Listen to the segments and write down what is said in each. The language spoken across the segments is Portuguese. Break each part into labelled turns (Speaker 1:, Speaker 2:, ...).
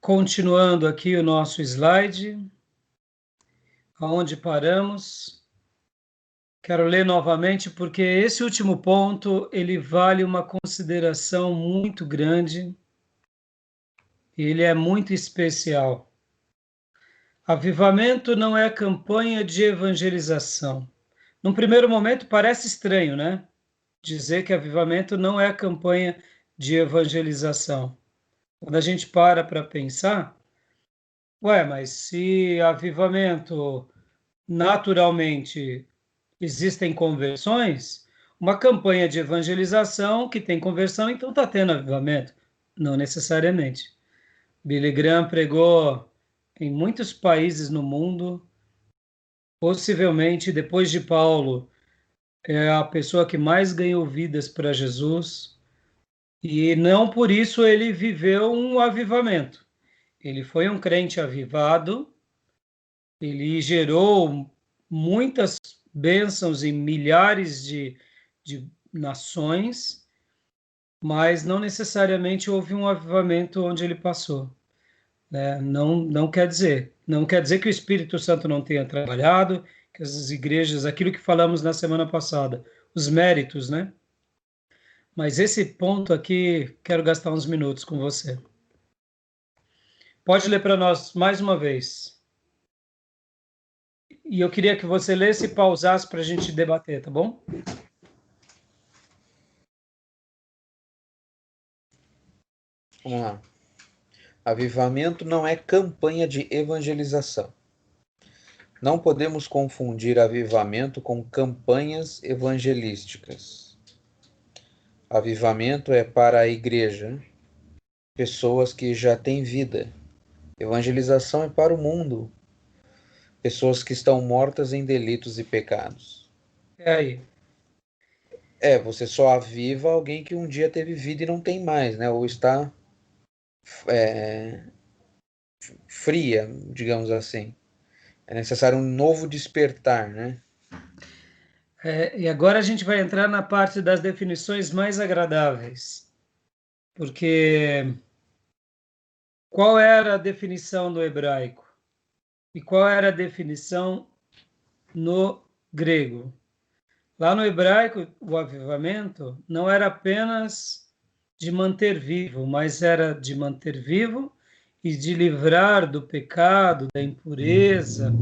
Speaker 1: Continuando aqui o nosso slide, aonde paramos. Quero ler novamente, porque esse último ponto, ele vale uma consideração muito grande, e ele é muito especial. Avivamento não é campanha de evangelização. Num primeiro momento parece estranho, né? Dizer que avivamento não é campanha de evangelização. Quando a gente para pensar, mas se avivamento naturalmente existem conversões, uma campanha de evangelização que tem conversão, então está tendo avivamento. Não necessariamente. Billy Graham pregou em muitos países no mundo, possivelmente depois de Paulo, é a pessoa que mais ganhou vidas para Jesus, e não por isso ele viveu um avivamento. Ele foi um crente avivado, ele gerou muitas bênçãos em milhares de nações, mas não necessariamente houve um avivamento onde ele passou, né? Não quer dizer que o Espírito Santo não tenha trabalhado, que as igrejas, aquilo que falamos na semana passada, os méritos, né? Mas esse ponto aqui, quero gastar uns minutos com você. Pode ler para nós mais uma vez. E eu queria que você lesse e pausasse para a gente debater, tá bom?
Speaker 2: Vamos lá. Avivamento não é campanha de evangelização. Não podemos confundir avivamento com campanhas evangelísticas. Avivamento é para a igreja, pessoas que já têm vida. Evangelização é para o mundo, pessoas que estão mortas em delitos e pecados.
Speaker 1: É aí.
Speaker 2: Você só aviva alguém que um dia teve vida e não tem mais, né? Ou está fria, digamos assim. É necessário um novo despertar, né?
Speaker 1: E agora a gente vai entrar na parte das definições mais agradáveis. Porque qual era a definição do hebraico? E qual era a definição no grego? Lá no hebraico, o avivamento não era apenas de manter vivo, mas era de manter vivo e de livrar do pecado, da impureza,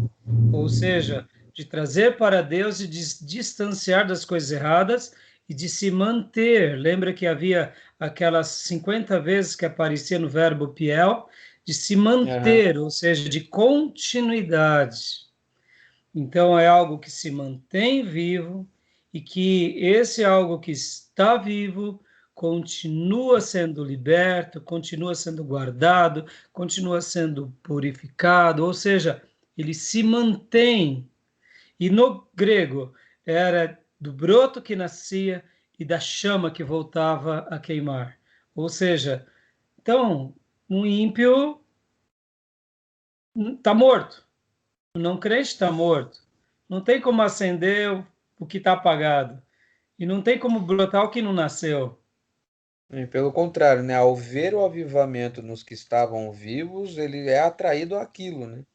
Speaker 1: ou seja, de trazer para Deus e de distanciar das coisas erradas e de se manter. Lembra que havia aquelas 50 vezes que aparecia no verbo piel, de se manter, ou seja, de continuidade. Então é algo que se mantém vivo e que esse algo que está vivo continua sendo liberto, continua sendo guardado, continua sendo purificado, ou seja, ele se mantém. E no grego era do broto que nascia e da chama que voltava a queimar. Ou seja, então, um ímpio está morto, o não crente está morto. Não tem como acender o que está apagado. E não tem como brotar o que não nasceu.
Speaker 2: Pelo contrário, né? Ao ver o avivamento nos que estavam vivos, ele é atraído àquilo, né?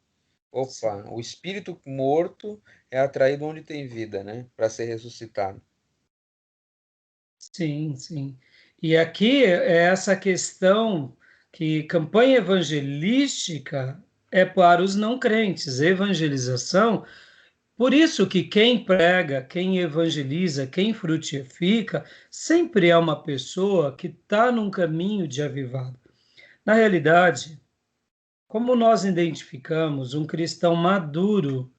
Speaker 2: Opa, o espírito morto é atraído onde tem vida, né? Para ser ressuscitado.
Speaker 1: Sim, sim. E aqui é essa questão que campanha evangelística é para os não crentes. Evangelização, por isso que quem prega, quem evangeliza, quem frutifica, sempre é uma pessoa que está num caminho de avivado. Na realidade, como nós identificamos um cristão maduro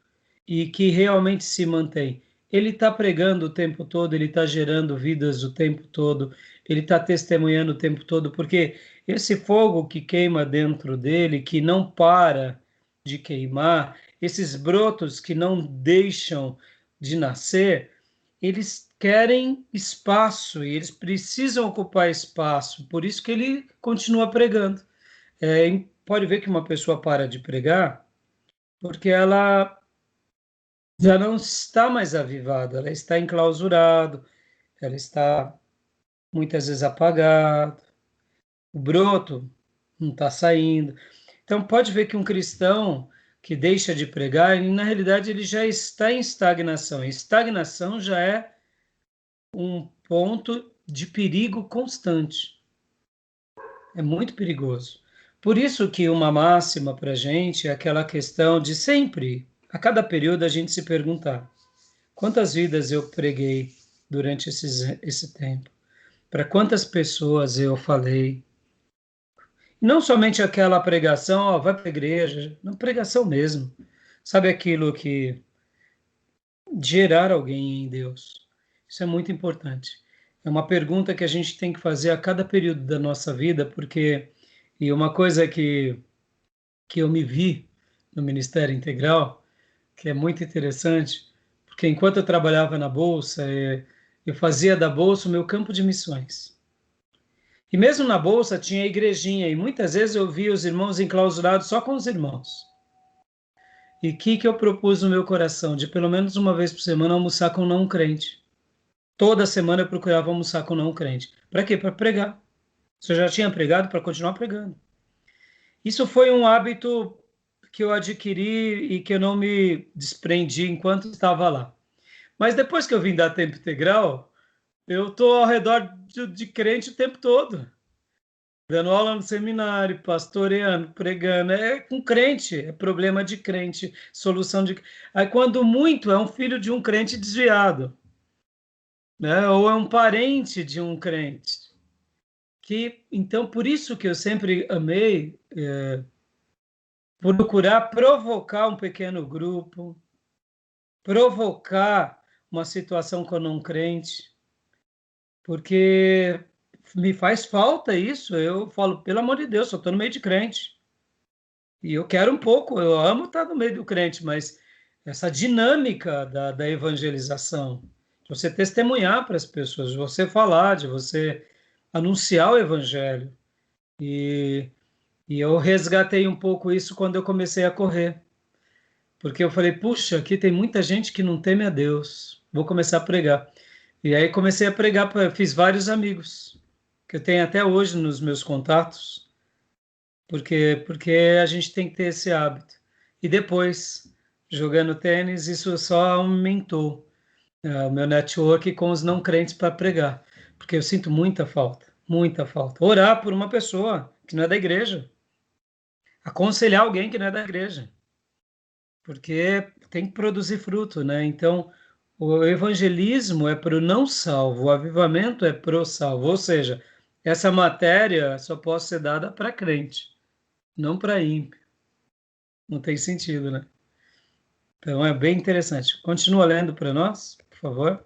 Speaker 1: e que realmente se mantém? Ele está pregando o tempo todo, ele está gerando vidas o tempo todo, ele está testemunhando o tempo todo, porque esse fogo que queima dentro dele, que não para de queimar, esses brotos que não deixam de nascer, eles querem espaço e eles precisam ocupar espaço, por isso que ele continua pregando. Pode ver que uma pessoa para de pregar porque ela já não está mais avivada, ela está enclausurada, ela está muitas vezes apagada. O broto, não está saindo. Então, pode ver que um cristão que deixa de pregar, na realidade, ele já está em estagnação. E estagnação já é um ponto de perigo constante. É muito perigoso. Por isso que uma máxima para a gente é aquela questão de sempre, a cada período, a gente se perguntar: quantas vidas eu preguei durante esse tempo? Para quantas pessoas eu falei? Não somente aquela pregação, ó, vai para a igreja, não, pregação mesmo. Sabe aquilo que gerar alguém em Deus? Isso é muito importante. É uma pergunta que a gente tem que fazer a cada período da nossa vida, porque e uma coisa que eu me vi no Ministério Integral, que é muito interessante, porque enquanto eu trabalhava na Bolsa, eu fazia da Bolsa o meu campo de missões. E mesmo na Bolsa tinha a igrejinha, e muitas vezes eu via os irmãos enclausurados só com os irmãos. E o que eu propus no meu coração? De pelo menos uma vez por semana almoçar com não crente. Toda semana eu procurava almoçar com não crente. Para quê? Para pregar. Se eu já tinha pregado, para continuar pregando. Isso foi um hábito que eu adquiri e que eu não me desprendi enquanto estava lá. Mas depois que eu vim dar tempo integral, eu estou ao redor de crente o tempo todo. Dando aula no seminário, pastoreando, pregando. É com crente, é problema de crente, solução de. Aí, quando muito, é um filho de um crente desviado, né? Ou é um parente de um crente. Então, por isso que eu sempre amei procurar provocar um pequeno grupo, provocar uma situação com não crente, porque me faz falta isso. Eu falo, pelo amor de Deus, eu estou no meio de crente. E eu quero um pouco, eu amo estar no meio do crente, mas essa dinâmica da evangelização, de você testemunhar para as pessoas, de você falar, de você anunciar o evangelho. E, e eu resgatei um pouco isso quando eu comecei a correr. Porque eu falei, puxa, aqui tem muita gente que não teme a Deus. Vou começar a pregar. E aí comecei a pregar, fiz vários amigos, que eu tenho até hoje nos meus contatos, porque a gente tem que ter esse hábito. E depois, jogando tênis, isso só aumentou o meu network com os não crentes para pregar, porque eu sinto muita falta, muita falta. Orar por uma pessoa que não é da igreja, aconselhar alguém que não é da igreja, porque tem que produzir fruto, né? Então, o evangelismo é para o não salvo, o avivamento é para o salvo, ou seja, essa matéria só pode ser dada para crente, não para ímpio. Não tem sentido, né? Então é bem interessante. Continua lendo para nós, por favor.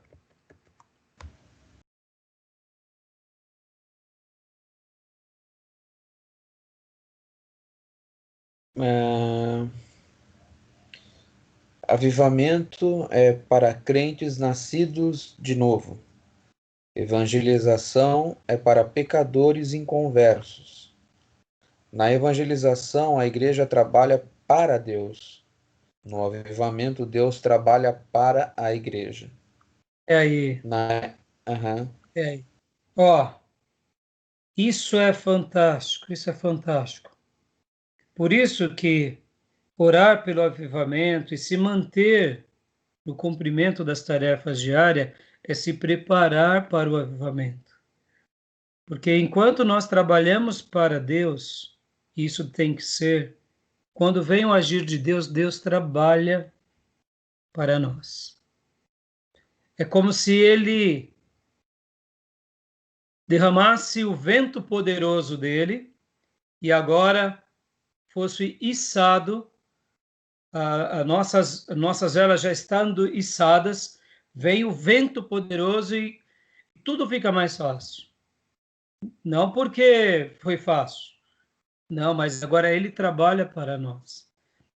Speaker 2: Avivamento é para crentes nascidos de novo. Evangelização é para pecadores inconversos. Na evangelização, a igreja trabalha para Deus. No avivamento, Deus trabalha para a igreja.
Speaker 1: É aí,
Speaker 2: Uhum.
Speaker 1: é aí. Ó, isso é fantástico, isso é fantástico. Por isso que orar pelo avivamento e se manter no cumprimento das tarefas diárias é se preparar para o avivamento. Porque enquanto nós trabalhamos para Deus, isso tem que ser, quando vem o agir de Deus, Deus trabalha para nós. É como se ele derramasse o vento poderoso dele e agora fosse içado, nossas velas já estando içadas, vem o vento poderoso e tudo fica mais fácil. Não porque foi fácil, não, mas agora ele trabalha para nós.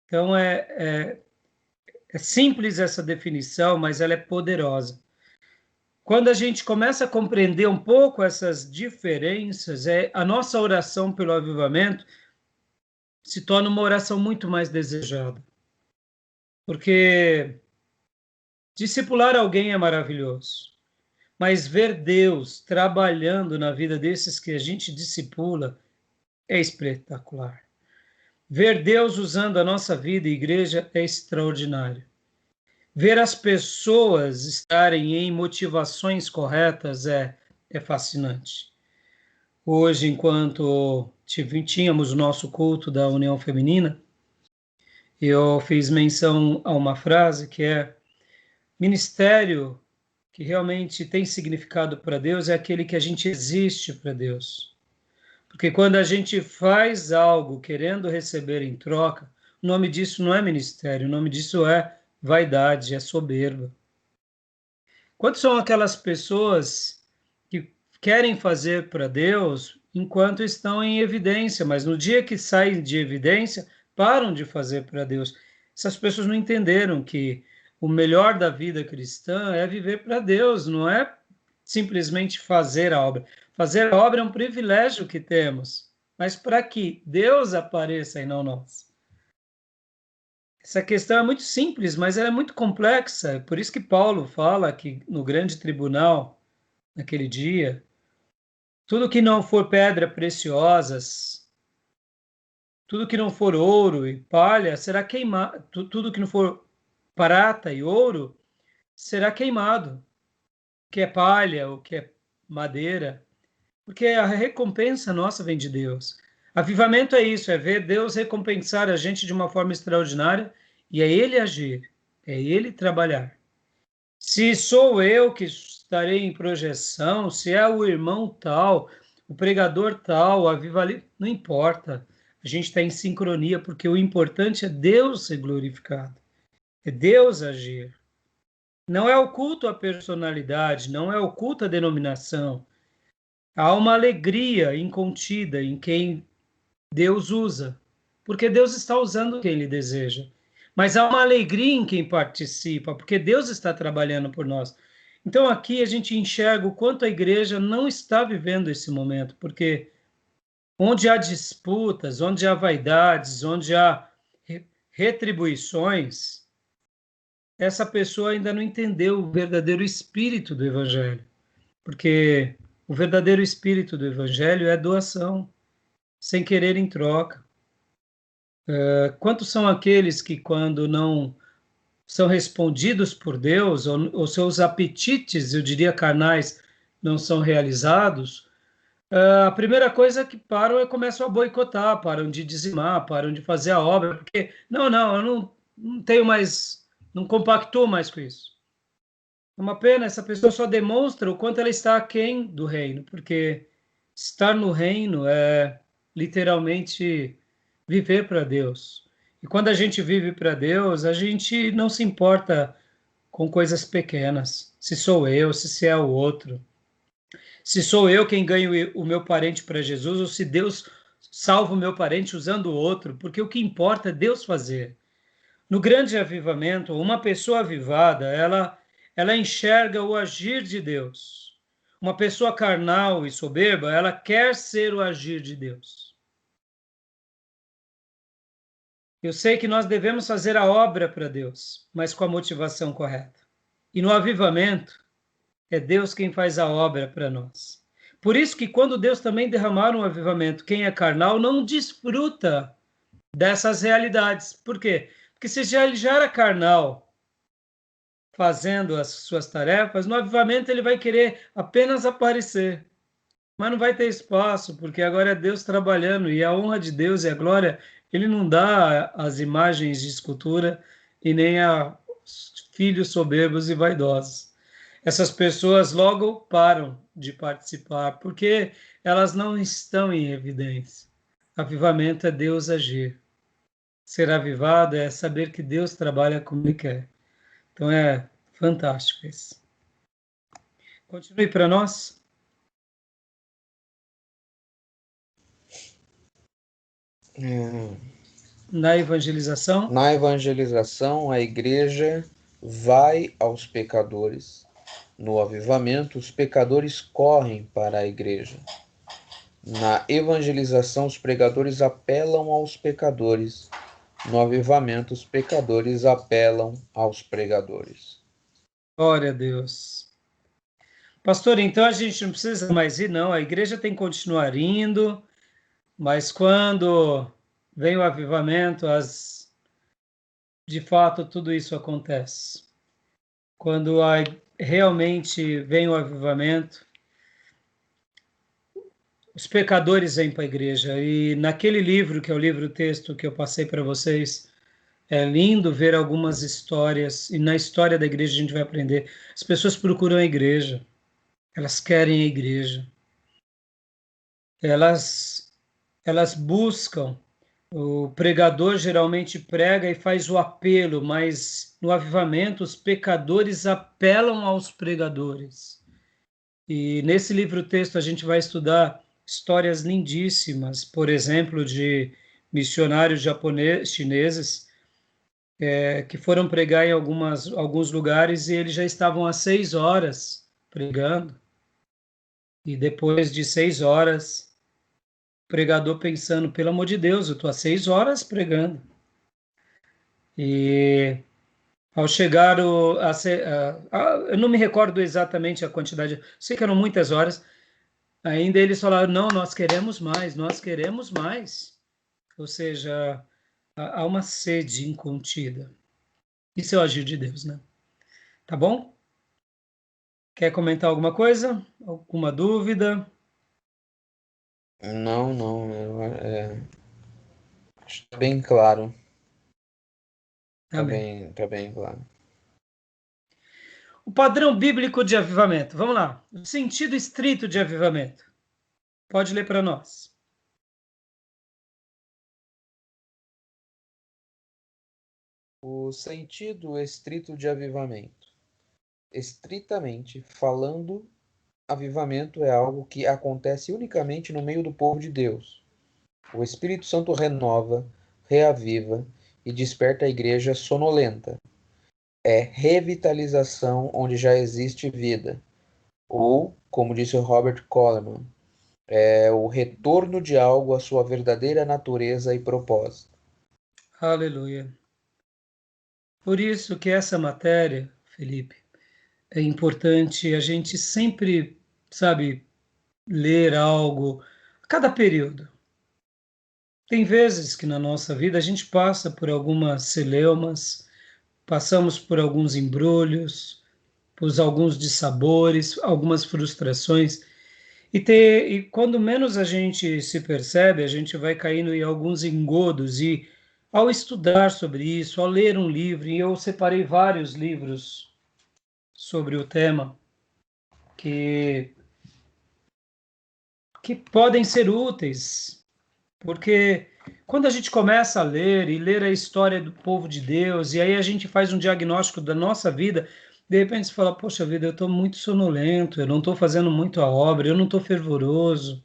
Speaker 1: Então é simples essa definição, mas ela é poderosa. Quando a gente começa a compreender um pouco essas diferenças, a nossa oração pelo avivamento se torna uma oração muito mais desejada. Porque discipular alguém é maravilhoso, mas ver Deus trabalhando na vida desses que a gente discipula é espetacular. Ver Deus usando a nossa vida e igreja é extraordinário. Ver as pessoas estarem em motivações corretas é fascinante. Hoje, enquanto tínhamos o nosso culto da União Feminina, eu fiz menção a uma frase que é: ministério que realmente tem significado para Deus é aquele que a gente existe para Deus. Porque quando a gente faz algo querendo receber em troca, o nome disso não é ministério, o nome disso é vaidade, é soberba. Quantas são aquelas pessoas que querem fazer para Deus enquanto estão em evidência, mas no dia que saem de evidência, param de fazer para Deus? Essas pessoas não entenderam que o melhor da vida cristã é viver para Deus, não é simplesmente fazer a obra. Fazer a obra é um privilégio que temos, mas para que Deus apareça e não nós. Essa questão é muito simples, mas ela é muito complexa. Por isso que Paulo fala que no grande tribunal, naquele dia, tudo que não for pedra preciosas, tudo que não for ouro e palha, será queimado. Tudo que não for prata e ouro, será queimado. O que é palha, o que é madeira, porque a recompensa nossa vem de Deus. Avivamento é isso, é ver Deus recompensar a gente de uma forma extraordinária e é Ele agir, é Ele trabalhar. Se sou eu que estarei em projeção, se é o irmão tal, o pregador tal, o avivalista, não importa. A gente está em sincronia, porque o importante é Deus ser glorificado, é Deus agir. Não é o culto à personalidade, não é o culto à denominação. Há uma alegria incontida em quem Deus usa, porque Deus está usando quem Ele deseja. Mas há uma alegria em quem participa, porque Deus está trabalhando por nós. Então aqui a gente enxerga o quanto a igreja não está vivendo esse momento, porque onde há disputas, onde há vaidades, onde há retribuições, essa pessoa ainda não entendeu o verdadeiro espírito do Evangelho. Porque o verdadeiro espírito do Evangelho é doação, sem querer em troca. Quantos são aqueles que, quando não são respondidos por Deus, ou seus apetites, eu diria carnais, não são realizados, a primeira coisa que param é começam a boicotar, param de dizimar, param de fazer a obra, porque, não, eu não tenho mais, não compactuo mais com isso. É uma pena, essa pessoa só demonstra o quanto ela está aquém do reino, porque estar no reino é literalmente viver para Deus. E quando a gente vive para Deus, a gente não se importa com coisas pequenas. Se sou eu, se é o outro. Se sou eu quem ganho o meu parente para Jesus, ou se Deus salva o meu parente usando o outro, porque o que importa é Deus fazer. No grande avivamento, uma pessoa avivada, ela enxerga o agir de Deus. Uma pessoa carnal e soberba, ela quer ser o agir de Deus. Eu sei que nós devemos fazer a obra para Deus, mas com a motivação correta. E no avivamento, é Deus quem faz a obra para nós. Por isso que quando Deus também derramar um avivamento, quem é carnal não desfruta dessas realidades. Por quê? Porque se ele já era carnal, fazendo as suas tarefas, no avivamento ele vai querer apenas aparecer, mas não vai ter espaço, porque agora é Deus trabalhando, e a honra de Deus e a glória, ele não dá as imagens de escultura e nem a filhos soberbos e vaidosos. Essas pessoas logo param de participar, porque elas não estão em evidência. Avivamento é Deus agir. Ser avivado é saber que Deus trabalha como Ele quer. Então é fantástico isso. Continue para nós. Na evangelização.
Speaker 2: Na evangelização, a igreja vai aos pecadores. No avivamento, os pecadores correm para a igreja. Na evangelização, os pregadores apelam aos pecadores. No avivamento, os pecadores apelam aos pregadores.
Speaker 1: Glória a Deus. Pastor, então a gente não precisa mais ir, não. A igreja tem que continuar indo. Mas quando vem o avivamento, de fato tudo isso acontece. Quando realmente vem o avivamento, os pecadores vêm para a igreja. E naquele livro, que é o livro-texto que eu passei para vocês, é lindo ver algumas histórias, e na história da igreja a gente vai aprender. As pessoas procuram a igreja, elas querem a igreja, elas buscam. O pregador geralmente prega e faz o apelo, mas no avivamento os pecadores apelam aos pregadores. E nesse livro-texto a gente vai estudar histórias lindíssimas, por exemplo, de missionários chineses que foram pregar em alguns lugares e eles já estavam há 6 horas pregando. E depois de 6 horas, o pregador pensando, pelo amor de Deus, eu estou há 6 horas pregando. E ao chegar eu não me recordo exatamente a quantidade, sei que eram muitas horas, ainda eles falaram, não, nós queremos mais, nós queremos mais. Ou seja, há uma sede incontida. Isso é o agir de Deus, né? Tá bom? Quer comentar alguma coisa? Alguma dúvida?
Speaker 2: Não, não. Acho que tá bem claro.
Speaker 1: Amém.
Speaker 2: Tá bem claro.
Speaker 1: O padrão bíblico de avivamento. Vamos lá. O sentido estrito de avivamento. Pode ler para nós.
Speaker 2: O sentido estrito de avivamento. Estritamente falando, avivamento é algo que acontece unicamente no meio do povo de Deus. O Espírito Santo renova, reaviva e desperta a igreja sonolenta. É revitalização onde já existe vida. Ou, como disse Robert Coleman, é o retorno de algo à sua verdadeira natureza e propósito.
Speaker 1: Aleluia. Por isso que essa matéria, Felipe, é importante a gente sempre, sabe, ler algo a cada período. Tem vezes que na nossa vida a gente passa por algumas celeumas, passamos por alguns embrulhos, por alguns dissabores, algumas frustrações. E quando menos a gente se percebe, a gente vai caindo em alguns engodos. E ao estudar sobre isso, ao ler um livro, e eu separei vários livros sobre o tema, que, que podem ser úteis, porque quando a gente começa a ler e ler a história do povo de Deus, e aí a gente faz um diagnóstico da nossa vida, de repente você fala, poxa vida, eu estou muito sonolento, eu não estou fazendo muito a obra, eu não estou fervoroso.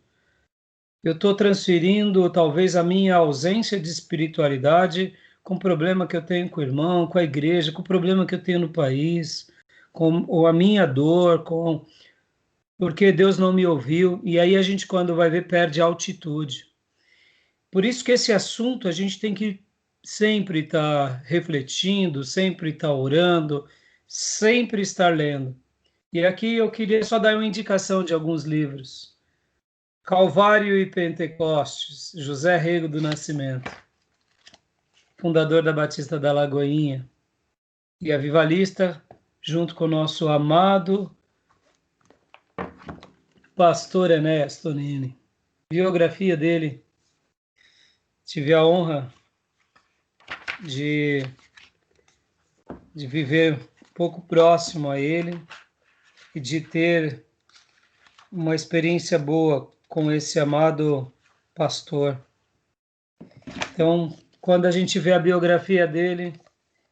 Speaker 1: Eu estou transferindo talvez a minha ausência de espiritualidade com o problema que eu tenho com o irmão, com a igreja, com o problema que eu tenho no país, ou a minha dor, com porque Deus não me ouviu. E aí a gente, quando vai ver, perde a altitude. Por isso que esse assunto a gente tem que sempre estar refletindo, sempre estar orando, sempre estar lendo. E aqui eu queria só dar uma indicação de alguns livros. Calvário e Pentecostes, José Rego do Nascimento, fundador da Batista da Lagoinha e avivalista, junto com o nosso amado pastor Enéas Tonini. Biografia dele, tive a honra de, de viver um pouco próximo a ele e de ter uma experiência boa com esse amado pastor. Então, quando a gente vê a biografia dele,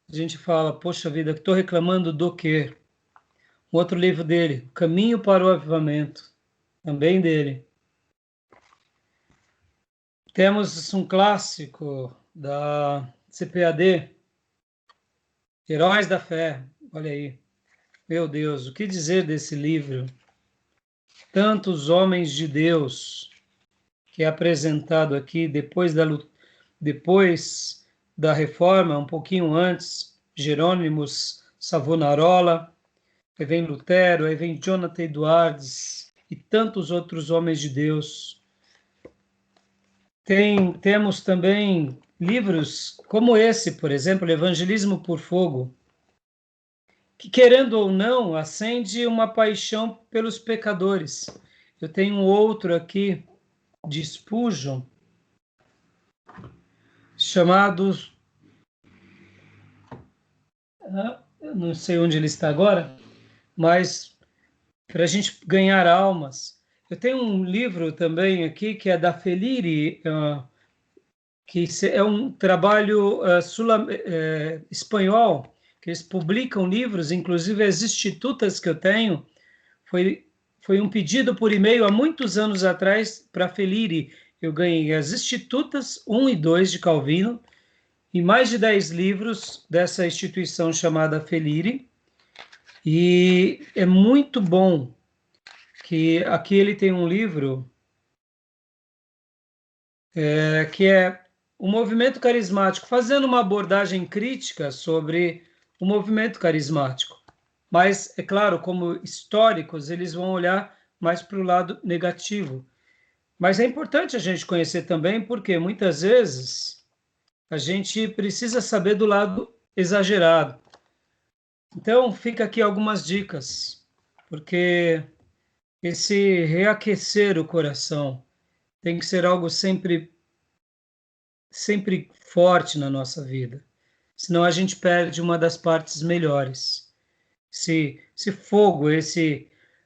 Speaker 1: a gente fala, poxa vida, estou reclamando do quê? Um outro livro dele, Caminho para o Avivamento, também dele. Temos um clássico da CPAD, Heróis da Fé. Olha aí. Meu Deus, o que dizer desse livro? Tantos homens de Deus que é apresentado aqui depois da reforma, um pouquinho antes, Jerônimos Savonarola, aí vem Lutero, aí vem Jonathan Edwards e tantos outros homens de Deus Temos também livros como esse, por exemplo, Evangelismo por Fogo, que, querendo ou não, acende uma paixão pelos pecadores. Eu tenho um outro aqui, de Spurgeon, chamado... eu não sei onde ele está agora, mas para a gente ganhar almas. Eu tenho um livro também aqui que é da Feliri, que é um trabalho espanhol, que eles publicam livros, inclusive as institutas que eu tenho, foi, foi um pedido por e-mail há muitos anos atrás para a Feliri. Eu ganhei as institutas 1 e 2 de Calvino, e mais de 10 livros dessa instituição chamada Feliri, e é muito bom que aqui ele tem um livro que é o movimento carismático, fazendo uma abordagem crítica sobre o movimento carismático. Mas, é claro, como históricos, eles vão olhar mais para o lado negativo. Mas é importante a gente conhecer também, porque muitas vezes a gente precisa saber do lado exagerado. Então, fica aqui algumas dicas, porque esse reaquecer o coração tem que ser algo sempre forte na nossa vida. Senão a gente perde uma das partes melhores. Se fogo,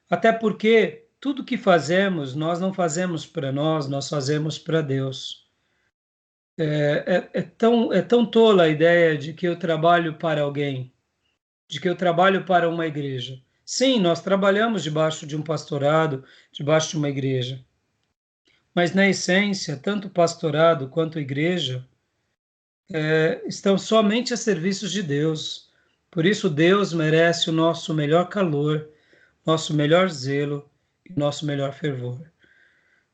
Speaker 1: até porque tudo que fazemos, nós não fazemos para nós, nós fazemos para Deus. É tão tola a ideia de que eu trabalho para alguém, de que eu trabalho para uma igreja. Sim, nós trabalhamos debaixo de um pastorado, debaixo de uma igreja. Mas, na essência, tanto o pastorado quanto a igreja estão somente a serviços de Deus. Por isso, Deus merece o nosso melhor calor, nosso melhor zelo e nosso melhor fervor.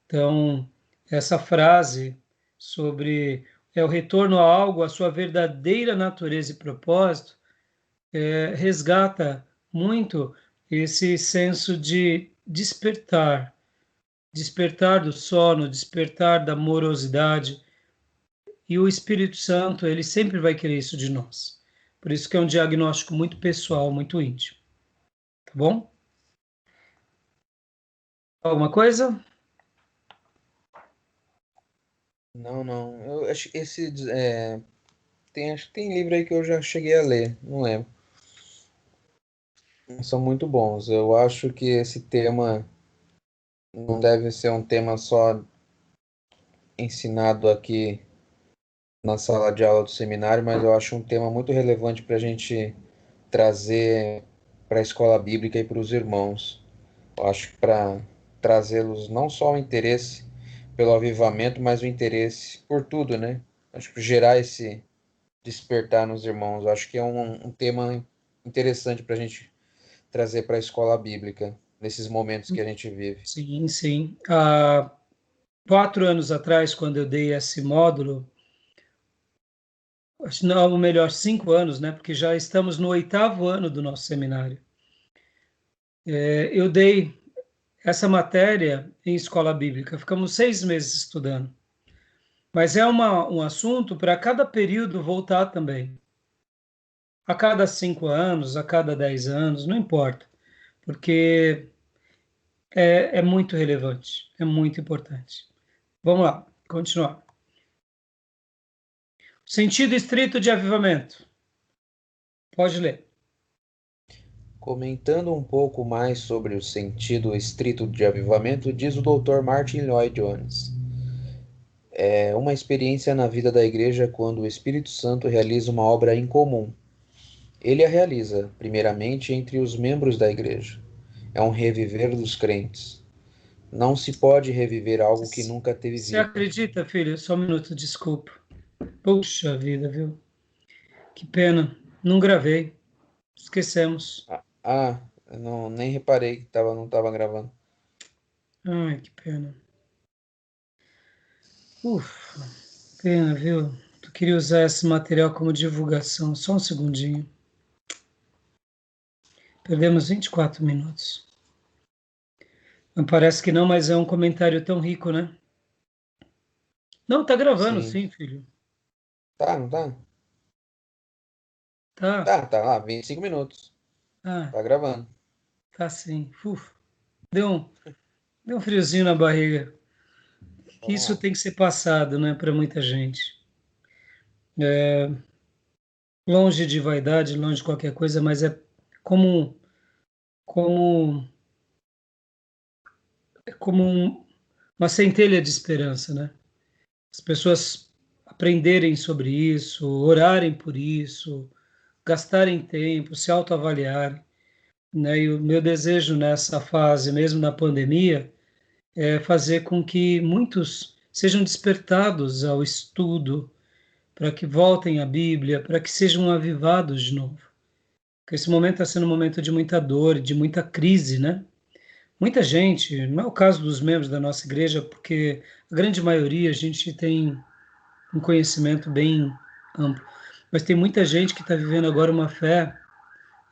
Speaker 1: Então, essa frase sobre o retorno a algo, a sua verdadeira natureza e propósito, resgata muito esse senso de despertar do sono, despertar da morosidade, e o Espírito Santo, ele sempre vai querer isso de nós. Por isso que é um diagnóstico muito pessoal, muito íntimo. Tá bom? Alguma coisa?
Speaker 2: Não, não. Eu acho que acho que tem livro aí que eu já cheguei a ler, não lembro. São muito bons. Eu acho que esse tema não deve ser um tema só ensinado aqui na sala de aula do seminário, mas eu acho um tema muito relevante para a gente trazer para a escola bíblica e para os irmãos. Eu acho que para trazê-los não só o interesse pelo avivamento, mas o interesse por tudo, né? Acho que gerar esse despertar nos irmãos. Eu acho que é um tema interessante para a gente trazer para a escola bíblica nesses momentos que a gente vive.
Speaker 1: Sim, sim. Há 4 anos atrás, quando eu dei esse módulo, acho não, ou melhor, 5 anos, né? Porque já estamos no 8º ano do nosso seminário. Eu dei essa matéria em escola bíblica. Ficamos 6 meses estudando. Mas é um assunto para cada período voltar também. A cada 5 anos, a cada 10 anos, não importa. Porque é muito relevante, é muito importante. Vamos lá, continuar. Sentido estrito de avivamento. Pode ler.
Speaker 2: Comentando um pouco mais sobre o sentido estrito de avivamento, diz o Dr. Martin Lloyd-Jones. É uma experiência na vida da igreja quando o Espírito Santo realiza uma obra incomum. Ele a realiza, primeiramente, entre os membros da igreja. É um reviver dos crentes. Não se pode reviver algo que nunca teve
Speaker 1: Você
Speaker 2: vida.
Speaker 1: acredita, filho? Só um minuto, desculpa. Puxa vida, viu? Que pena. Não gravei. Esquecemos.
Speaker 2: Eu não, nem reparei que não estava gravando.
Speaker 1: Ai, que pena. Ufa, pena, viu? Tu queria usar esse material como divulgação. Só um segundinho. Perdemos 24 minutos. Não parece que não, mas é um comentário tão rico, né? Não, tá gravando
Speaker 2: Sim.
Speaker 1: sim, filho.
Speaker 2: Tá, não tá?
Speaker 1: Tá.
Speaker 2: Tá lá, 25 minutos.
Speaker 1: Ah,
Speaker 2: Tá gravando.
Speaker 1: tá sim. Uf, deu um, deu um friozinho na barriga. Que
Speaker 2: Vamos
Speaker 1: isso
Speaker 2: lá.
Speaker 1: tem que ser passado, né, para muita gente. É, longe de vaidade, longe de qualquer coisa, mas é como, como, uma centelha de esperança, né? As pessoas aprenderem sobre isso, orarem por isso, gastarem tempo, se autoavaliarem, né? E o meu desejo nessa fase, mesmo na pandemia, é fazer com que muitos sejam despertados ao estudo, para que voltem à Bíblia, para que sejam avivados de novo. Porque esse momento está sendo um momento de muita dor, de muita crise, né? Muita gente, não é o caso dos membros da nossa igreja, porque a grande maioria a gente tem um conhecimento bem amplo, mas tem muita gente que está vivendo agora uma fé,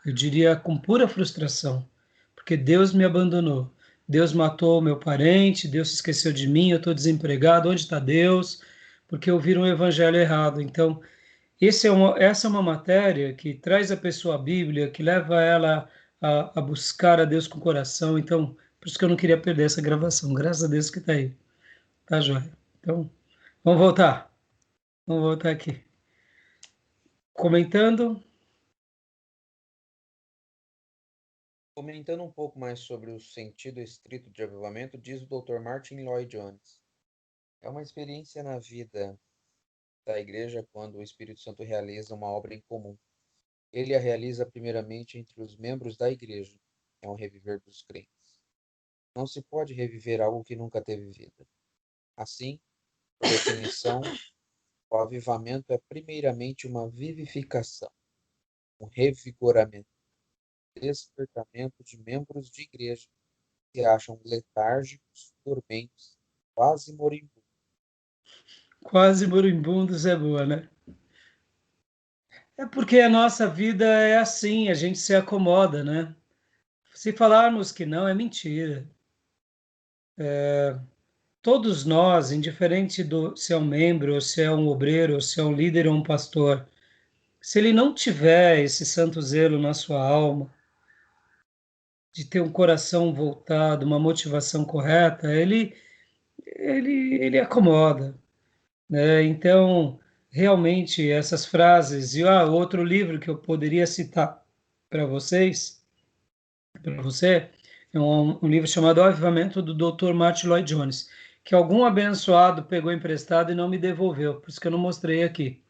Speaker 1: eu diria, com pura frustração, porque Deus me abandonou, Deus matou meu parente, Deus se esqueceu de mim, eu estou desempregado, onde está Deus? Porque ouviram um evangelho errado. Então, essa é uma matéria que traz a pessoa à Bíblia, que leva ela a buscar a Deus com o coração. Então, por isso que eu não queria perder essa gravação. Graças a Deus que está aí. Tá, joia? Então, vamos voltar. Vamos voltar aqui. Comentando.
Speaker 2: Comentando um pouco mais sobre o sentido estrito de avivamento, diz o Dr. Martin Lloyd Jones. É uma experiência na vida da igreja quando o Espírito Santo realiza uma obra em comum. Ele a realiza primeiramente entre os membros da igreja. É um reviver dos crentes. Não se pode reviver algo que nunca teve vida. Assim, por definição, o avivamento é primeiramente uma vivificação, um revigoramento, despertamento de membros de igreja que se acham letárgicos, dormentes, quase moribundos.
Speaker 1: Quase moribundos é boa, né? É porque a nossa vida é assim, a gente se acomoda, né? Se falarmos que não, é mentira. Todos nós, indiferente do se é um membro, ou se é um obreiro, ou se é um líder ou um pastor, se ele não tiver esse santo zelo na sua alma, de ter um coração voltado, uma motivação correta, ele acomoda, né? Então, realmente, essas frases, e outro livro que eu poderia citar para vocês, para você, é um livro chamado O Avivamento do Dr. Martin Lloyd Jones, que algum abençoado pegou emprestado e não me devolveu, por isso que eu não mostrei aqui.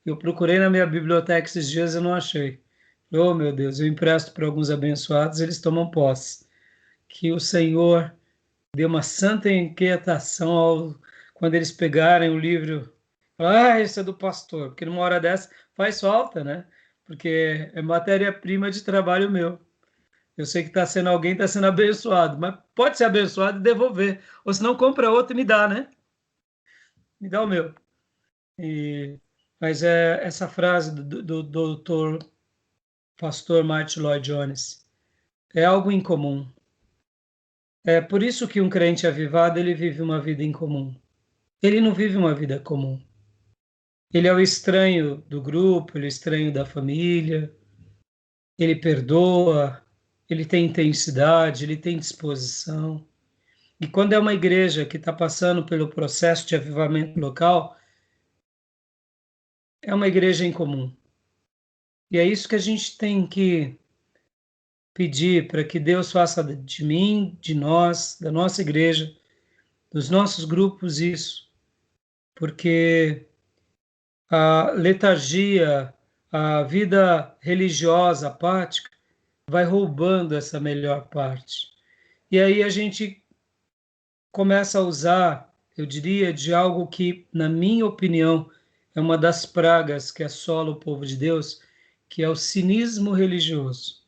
Speaker 1: Eu procurei na minha biblioteca esses dias e não achei. Oh, meu Deus, eu empresto para alguns abençoados, eles tomam posse. Que o Senhor dê uma santa inquietação quando eles pegarem o livro. Esse é do pastor, porque numa hora dessa faz falta, né? Porque é matéria-prima de trabalho meu. Eu sei que alguém está sendo abençoado, mas pode ser abençoado e devolver. Ou se não, compra outro e me dá, né? Me dá o meu. E, mas é essa frase do doutor pastor Martin Lloyd Jones é algo incomum. É por isso que um crente avivado, ele vive uma vida incomum. Ele não vive uma vida comum. Ele é o ele é o estranho da família, ele perdoa, ele tem intensidade, ele tem disposição. E quando é uma igreja que está passando pelo processo de avivamento local, é uma igreja em comum. E é isso que a gente tem que pedir para que Deus faça de mim, de nós, da nossa igreja, dos nossos grupos, isso. Porque a letargia, a vida religiosa apática, vai roubando essa melhor parte. E aí a gente começa a usar, eu diria, de algo que, na minha opinião, é uma das pragas que assola o povo de Deus, que é o cinismo religioso.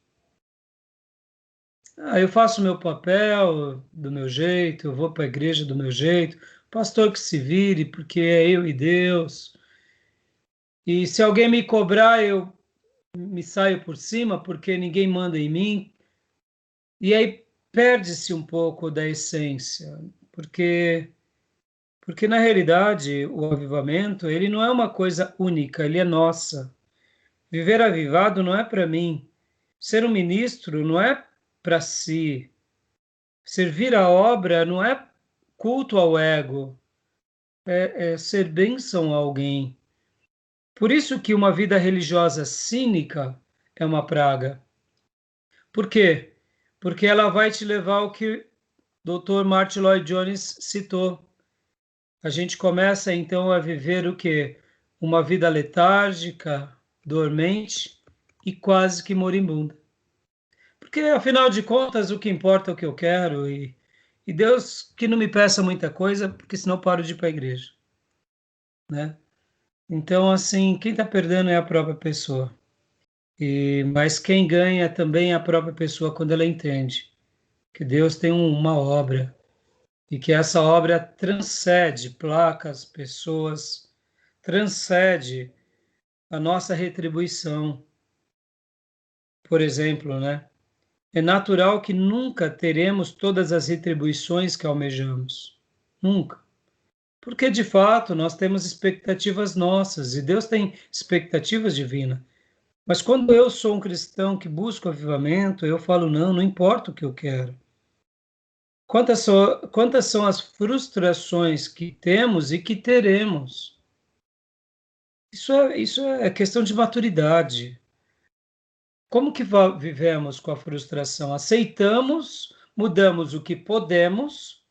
Speaker 1: Eu faço o meu papel do meu jeito, eu vou para a igreja do meu jeito, pastor que se vire, porque é eu e Deus. E se alguém me cobrar, eu me saio por cima, porque ninguém manda em mim. E aí perde-se um pouco da essência, porque Porque, na realidade, o avivamento, ele não é uma coisa única, ele é nossa. Viver avivado não é para mim. Ser um ministro não é para si. Servir a obra não é culto ao ego, é ser bênção a alguém. Por isso que uma vida religiosa cínica é uma praga. Por quê? Porque ela vai te levar ao que o Dr. Martin Lloyd Jones citou. A gente começa então a viver o quê? Uma vida letárgica, dormente e quase que moribunda. Porque, afinal de contas, o que importa é o que eu quero e Deus que não me peça muita coisa, porque senão eu paro de ir para a igreja, né? Então, assim, quem está perdendo é a própria pessoa. Mas quem ganha também é a própria pessoa quando ela entende que Deus tem uma obra e que essa obra transcende placas, pessoas, transcende a nossa retribuição. Por exemplo, né? É natural que nunca teremos todas as retribuições que almejamos. Nunca. Porque, de fato, nós temos expectativas nossas e Deus tem expectativas divinas. Mas quando eu sou um cristão que busca avivamento, eu falo, não, não importa o que eu quero. Quantas são as frustrações que temos e que teremos? Isso é questão de maturidade. Como que vivemos com a frustração? Aceitamos, mudamos o que podemos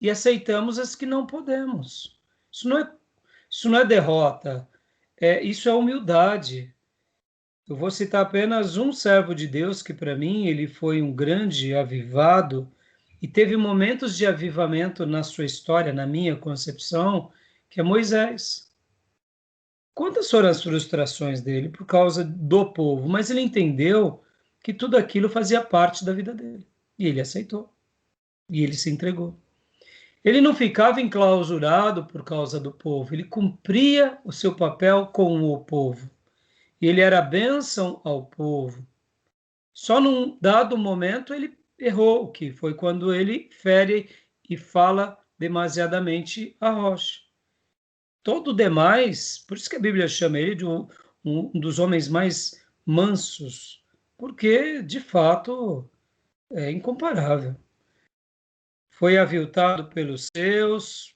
Speaker 1: e aceitamos as que não podemos. Isso não é derrota, isso é humildade. Eu vou citar apenas um servo de Deus que, para mim, ele foi um grande avivado e teve momentos de avivamento na sua história, na minha concepção, que é Moisés. Quantas foram as frustrações dele por causa do povo? Mas ele entendeu que tudo aquilo fazia parte da vida dele. E ele aceitou. E ele se entregou. Ele não ficava enclausurado por causa do povo, ele cumpria o seu papel com o povo. E ele era bênção ao povo. Só num dado momento ele errou, que foi quando ele fere e fala demasiadamente a rocha. Todo o demais, por isso que a Bíblia chama ele de um dos homens mais mansos, porque, de fato, é incomparável. Foi aviltado pelos seus,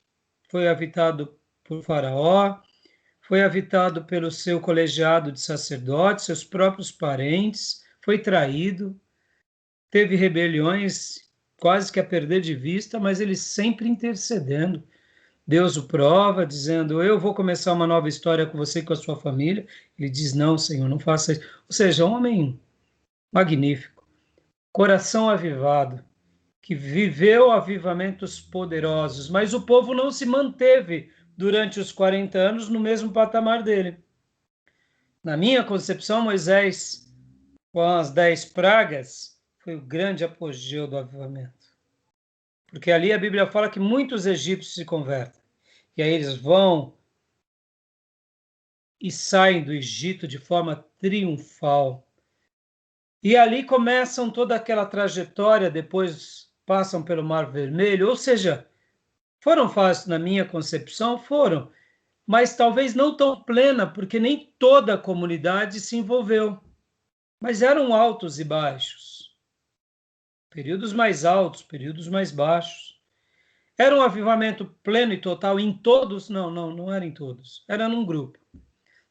Speaker 1: foi aviltado por Faraó, foi aviltado pelo seu colegiado de sacerdotes, seus próprios parentes, foi traído, teve rebeliões quase que a perder de vista, mas ele sempre intercedendo. Deus o prova, dizendo, eu vou começar uma nova história com você e com a sua família. Ele diz, não, Senhor, não faça isso. Ou seja, um homem magnífico, coração avivado, que viveu avivamentos poderosos, mas o povo não se manteve durante os 40 anos no mesmo patamar dele. Na minha concepção, Moisés, com as 10 pragas, foi o grande apogeu do avivamento. Porque ali a Bíblia fala que muitos egípcios se convertem. E aí eles vão e saem do Egito de forma triunfal. E ali começam toda aquela trajetória, depois passam pelo Mar Vermelho, ou seja, foram fáceis na minha concepção, foram, mas talvez não tão plena, porque nem toda a comunidade se envolveu. Mas eram altos e baixos, períodos mais altos, períodos mais baixos. Era um avivamento pleno e total em todos? Não, não era em todos, era num grupo.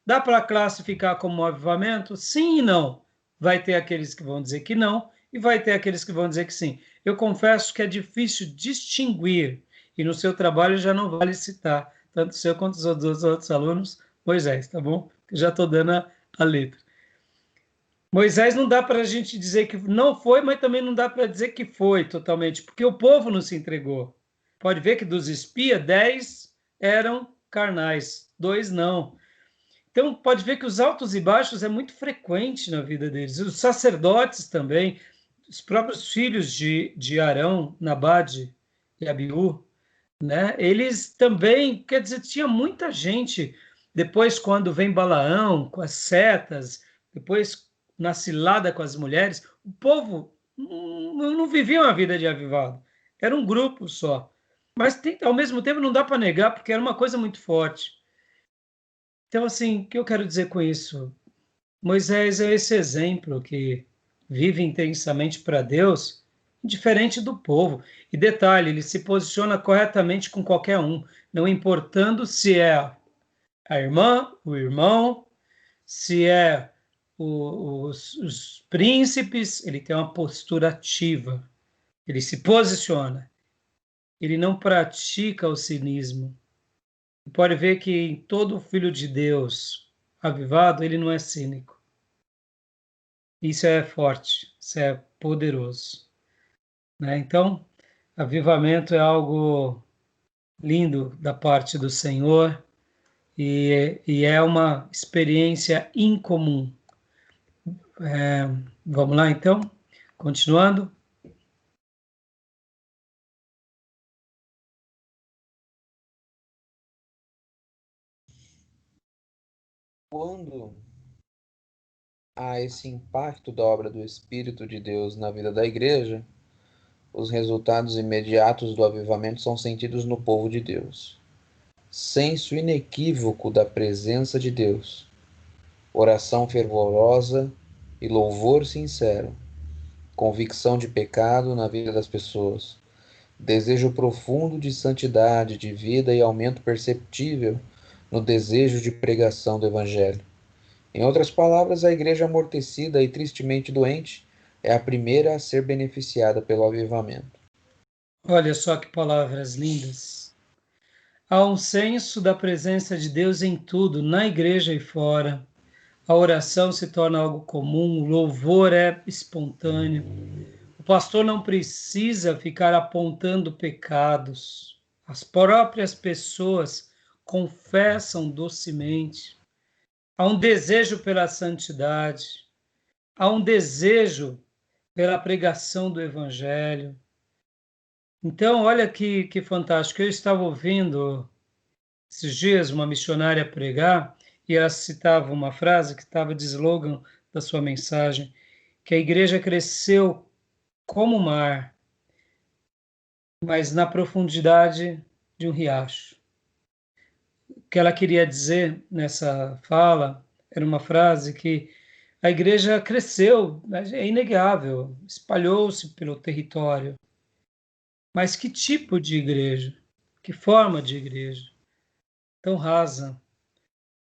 Speaker 1: Dá para classificar como um avivamento? Sim e não. Vai ter aqueles que vão dizer que não e vai ter aqueles que vão dizer que sim. Eu confesso que é difícil distinguir e no seu trabalho já não vale citar, tanto o seu quanto os outros alunos, Moisés, tá bom? Eu já estou dando a letra. Moisés não dá para a gente dizer que não foi, mas também não dá para dizer que foi totalmente, porque o povo não se entregou. Pode ver que dos espias, 10 eram carnais, 2 não. Então, pode ver que os altos e baixos é muito frequente na vida deles. Os sacerdotes também, os próprios filhos de Arão, Nabade e Abiú, né? Eles também, quer dizer, tinha muita gente. Depois, quando vem Balaão com as setas, depois na cilada com as mulheres, o povo não vivia uma vida de avivado. Era um grupo só. Mas ao mesmo tempo não dá para negar, porque era uma coisa muito forte. Então, assim, o que eu quero dizer com isso? Moisés é esse exemplo que vive intensamente para Deus, diferente do povo. E detalhe, ele se posiciona corretamente com qualquer um, não importando se é a irmã, o irmão, se é os príncipes, ele tem uma postura ativa, ele se posiciona, ele não pratica o cinismo. Pode ver que em todo filho de Deus avivado, ele não é cínico. Isso é forte, isso é poderoso, né? Então, avivamento é algo lindo da parte do Senhor e é uma experiência incomum. Vamos lá, então? Continuando.
Speaker 2: Quando há esse impacto da obra do Espírito de Deus na vida da igreja, os resultados imediatos do avivamento são sentidos no povo de Deus. Senso inequívoco da presença de Deus, oração fervorosa e louvor sincero, convicção de pecado na vida das pessoas, desejo profundo de santidade, de vida e aumento perceptível no desejo de pregação do Evangelho. Em outras palavras, a igreja amortecida e tristemente doente é a primeira a ser beneficiada pelo avivamento.
Speaker 1: Olha só que palavras lindas. Há um senso da presença de Deus em tudo, na igreja e fora. A oração se torna algo comum, o louvor é espontâneo. O pastor não precisa ficar apontando pecados. As próprias pessoas confessam docemente. Há um desejo pela santidade, há um desejo pela pregação do evangelho. Então, olha que fantástico. Eu estava ouvindo esses dias uma missionária pregar e ela citava uma frase que estava de slogan da sua mensagem, que a igreja cresceu como o mar, mas na profundidade de um riacho. O que ela queria dizer nessa fala era uma frase que a igreja cresceu, é inegável, espalhou-se pelo território. Mas que tipo de igreja? Que forma de igreja? Tão rasa.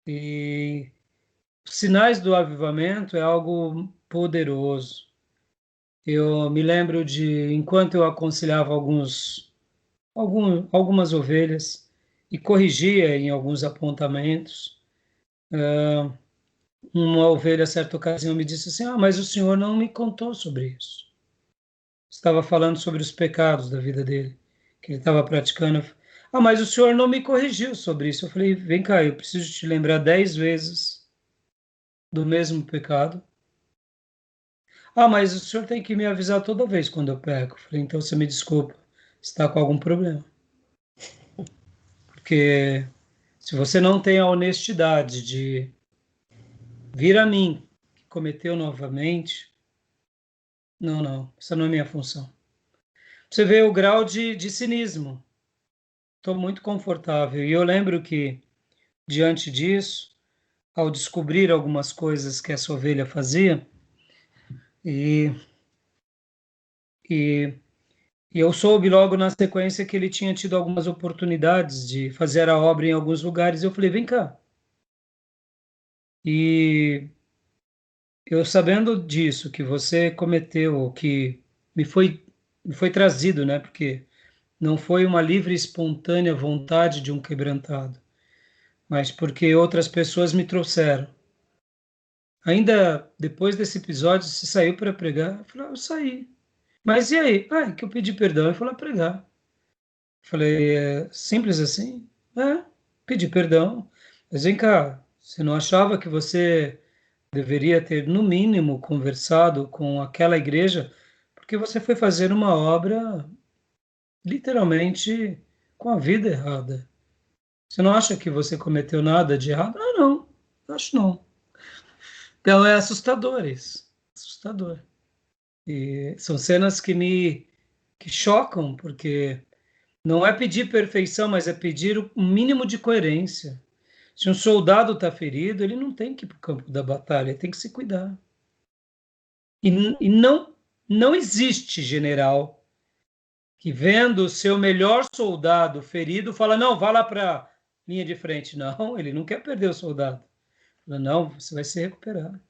Speaker 1: E os sinais do avivamento é algo poderoso. Eu me lembro de, enquanto eu aconselhava algumas ovelhas e corrigia em alguns apontamentos, uma ovelha, a certa ocasião, me disse assim: mas o senhor não me contou sobre isso. Estava falando sobre os pecados da vida dele, que ele estava praticando. Mas o senhor não me corrigiu sobre isso. Eu falei: vem cá, eu preciso te lembrar 10 vezes do mesmo pecado. Mas o senhor tem que me avisar toda vez quando eu peco. Eu falei: então você me desculpa, está com algum problema. Porque se você não tem a honestidade de vir a mim, que cometeu novamente, não, essa não é minha função. Você vê o grau de cinismo. Estou muito confortável. E eu lembro que, diante disso, ao descobrir algumas coisas que essa ovelha fazia, e, e, e eu soube logo na sequência que ele tinha tido algumas oportunidades de fazer a obra em alguns lugares. Eu falei: vem cá. E eu, sabendo disso, que você cometeu, que me foi, me foi trazido, né? Porque não foi uma livre e espontânea vontade de um quebrantado, mas porque outras pessoas me trouxeram. Ainda depois desse episódio, você saiu para pregar? Eu falei: eu saí. Mas e aí? É que eu pedi perdão e fui lá pregar. Eu falei: é simples assim? Pedi perdão. Mas vem cá, você não achava que você deveria ter, no mínimo, conversado com aquela igreja, porque você foi fazer uma obra literalmente com a vida errada. Você não acha que você cometeu nada de errado? Não, acho não. Então é assustador isso, assustador. E são cenas que me chocam, porque Não é pedir perfeição, mas é pedir o mínimo de coerência. Se um soldado está ferido, ele não tem que ir para o campo da batalha, ele tem que se cuidar. E não existe general que, vendo o seu melhor soldado ferido, fala, não, vá lá para a linha de frente. Não, ele não quer perder o soldado. Fala, não, você vai se recuperar.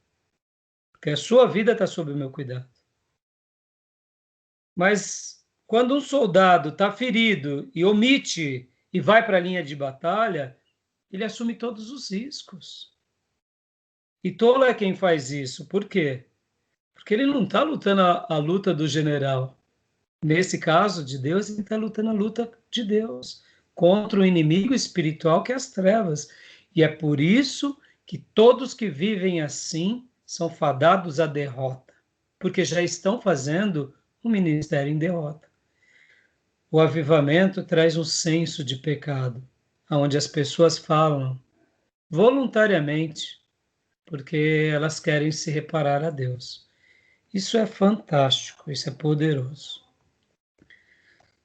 Speaker 1: Porque a sua vida está sob o meu cuidado. Mas quando um soldado está ferido e omite e vai para a linha de batalha, ele assume todos os riscos. E tolo é quem faz isso. Por quê? Porque ele não está lutando a luta do general. Nesse caso de Deus, ele está lutando a luta de Deus contra o inimigo espiritual que é as trevas. E é por isso que todos que vivem assim são fadados à derrota, porque já estão fazendo um ministério em derrota. O avivamento traz um senso de pecado, onde as pessoas falam voluntariamente, porque elas querem se reparar a Deus. Isso é fantástico, isso é poderoso.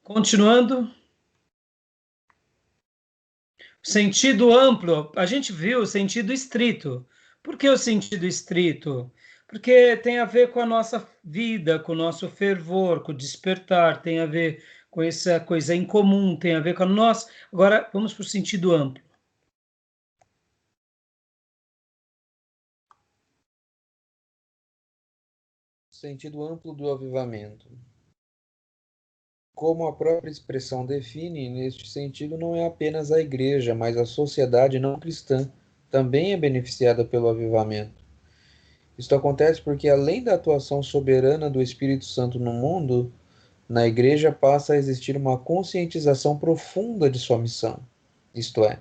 Speaker 1: Continuando, sentido amplo, a gente viu o sentido estrito. Por que o sentido estrito? Porque tem a ver com a nossa vida, com o nosso fervor, com o despertar, tem a ver com essa coisa em comum, tem a ver com a nossa. Agora, vamos para o sentido amplo.
Speaker 2: Sentido amplo do avivamento. Como a própria expressão define, neste sentido, não é apenas a igreja, mas a sociedade não cristã também é beneficiada pelo avivamento. Isto acontece porque, além da atuação soberana do Espírito Santo no mundo, na igreja passa a existir uma conscientização profunda de sua missão, isto é,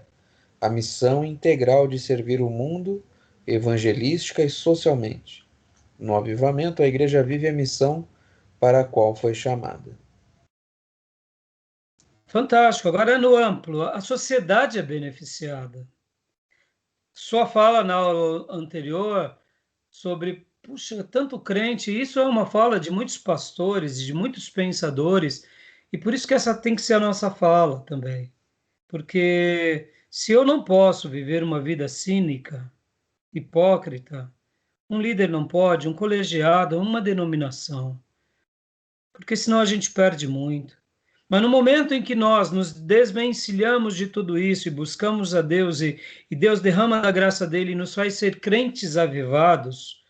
Speaker 2: a missão integral de servir o mundo, evangelística e socialmente. No avivamento, a igreja vive a missão para a qual foi chamada.
Speaker 1: Fantástico. Agora, no amplo, a sociedade é beneficiada. Sua fala na aula anterior sobre, puxa, tanto crente, isso é uma fala de muitos pastores, de muitos pensadores, e por isso que essa tem que ser a nossa fala também. Porque se eu não posso viver uma vida cínica, hipócrita, um líder não pode, um colegiado, uma denominação, porque senão a gente perde muito. Mas no momento em que nós nos desvencilhamos de tudo isso e buscamos a Deus e Deus derrama a graça dele e nos faz ser crentes avivados,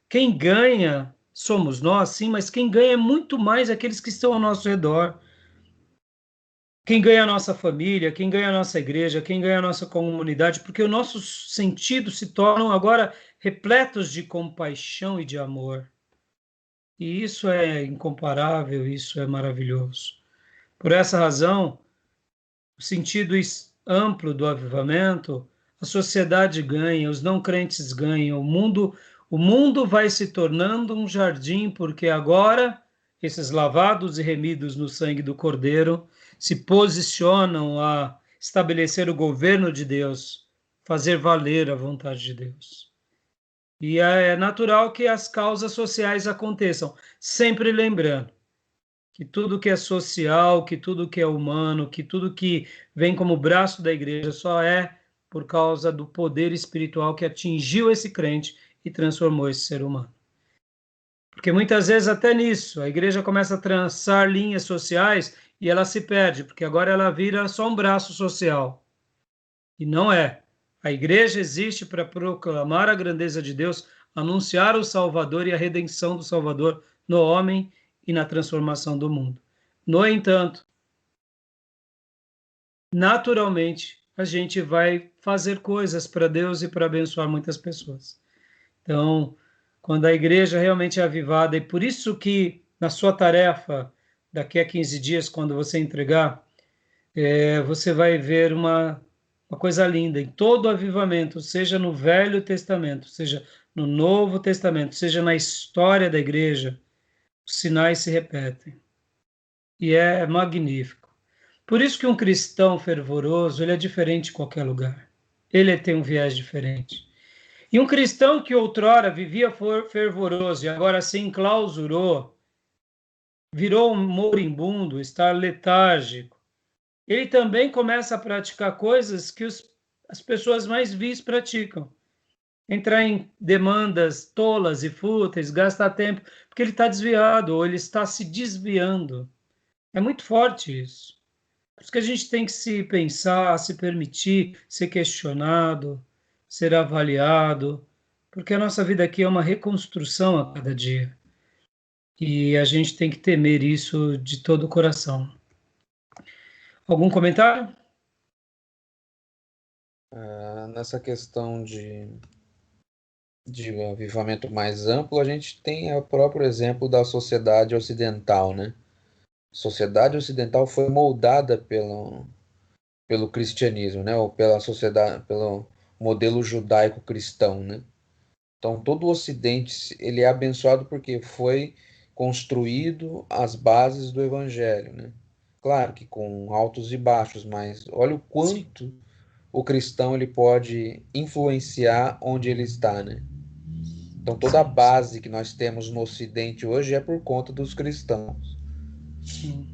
Speaker 1: quem ganha somos nós, sim, mas quem ganha é muito mais aqueles que estão ao nosso redor. Quem ganha a nossa família, quem ganha a nossa igreja, quem ganha a nossa comunidade, porque os nossos sentidos se tornam agora repletos de compaixão e de amor. E isso é incomparável, isso é maravilhoso. Por essa razão, o sentido amplo do avivamento, a sociedade ganha, os não crentes ganham, o mundo vai se tornando um jardim, porque agora esses lavados e remidos no sangue do Cordeiro se posicionam a estabelecer o governo de Deus, fazer valer a vontade de Deus. E é natural que as causas sociais aconteçam, sempre lembrando que tudo que é social, que tudo que é humano, que tudo que vem como braço da igreja só é por causa do poder espiritual que atingiu esse crente e transformou esse ser humano. Porque muitas vezes até nisso, a igreja começa a traçar linhas sociais e ela se perde, porque agora ela vira só um braço social. E não é. A igreja existe para proclamar a grandeza de Deus, anunciar o Salvador e a redenção do Salvador no homem e na transformação do mundo. No entanto, naturalmente, a gente vai fazer coisas para Deus e para abençoar muitas pessoas. Então, quando a igreja realmente é avivada, e por isso que na sua tarefa, daqui a 15 dias, quando você entregar, você vai ver uma coisa linda. Em todo avivamento, seja no Velho Testamento, seja no Novo Testamento, seja na história da igreja, os sinais se repetem. E é magnífico. Por isso que um cristão fervoroso, ele é diferente em qualquer lugar. Ele tem um viés diferente. E um cristão que outrora vivia fervoroso e agora se enclausurou, virou um moribundo, está letárgico, ele também começa a praticar coisas que as pessoas mais vis praticam. Entrar em demandas tolas e fúteis, gastar tempo, porque ele está desviado, ou ele está se desviando. É muito forte isso. Por isso que a gente tem que se pensar, se permitir ser questionado, ser avaliado, porque a nossa vida aqui é uma reconstrução a cada dia. E a gente tem que temer isso de todo o coração. Algum comentário?
Speaker 2: Nessa questão de avivamento mais amplo, a gente tem o próprio exemplo da sociedade ocidental, né? A sociedade ocidental foi moldada pelo cristianismo, né? Ou pela sociedade, pelo modelo judaico-cristão, né? Então, todo o Ocidente ele é abençoado porque foi construído as bases do Evangelho, né? Claro que com altos e baixos, mas olha o
Speaker 1: Sim.
Speaker 2: quanto o cristão ele pode influenciar onde ele está, né? Então, toda a
Speaker 1: Sim,
Speaker 2: base que nós temos no Ocidente hoje é por conta dos cristãos.
Speaker 1: sim.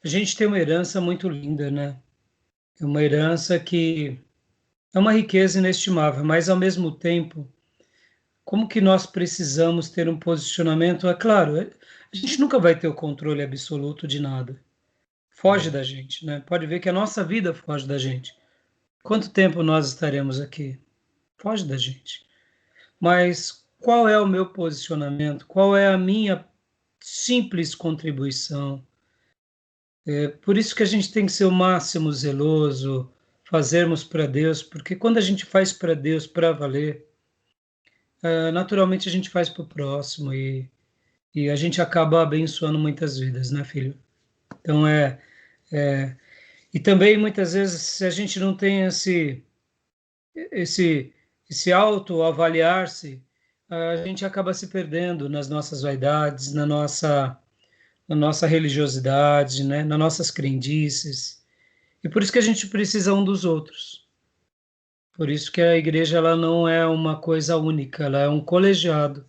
Speaker 1: A gente tem uma herança muito linda, né? É uma herança que é uma riqueza inestimável, mas ao mesmo tempo, como que nós precisamos ter um posicionamento? É claro, a gente nunca vai ter o controle absoluto de nada. Foge da gente, né? Pode ver que a nossa vida foge da gente. Quanto tempo nós estaremos aqui? Foge da gente. Mas qual é o meu posicionamento? Qual é a minha simples contribuição? É por isso que a gente tem que ser o máximo zeloso, fazermos para Deus, porque quando a gente faz para Deus para valer, naturalmente a gente faz para o próximo e a gente acaba abençoando muitas vidas, né, filho? Então é. E também muitas vezes, se a gente não tem esse, esse autoavaliar-se, a gente acaba se perdendo nas nossas vaidades, na nossa religiosidade, né, nas nossas crendices. E por isso que a gente precisa um dos outros. Por isso que a igreja ela não é uma coisa única, ela é um colegiado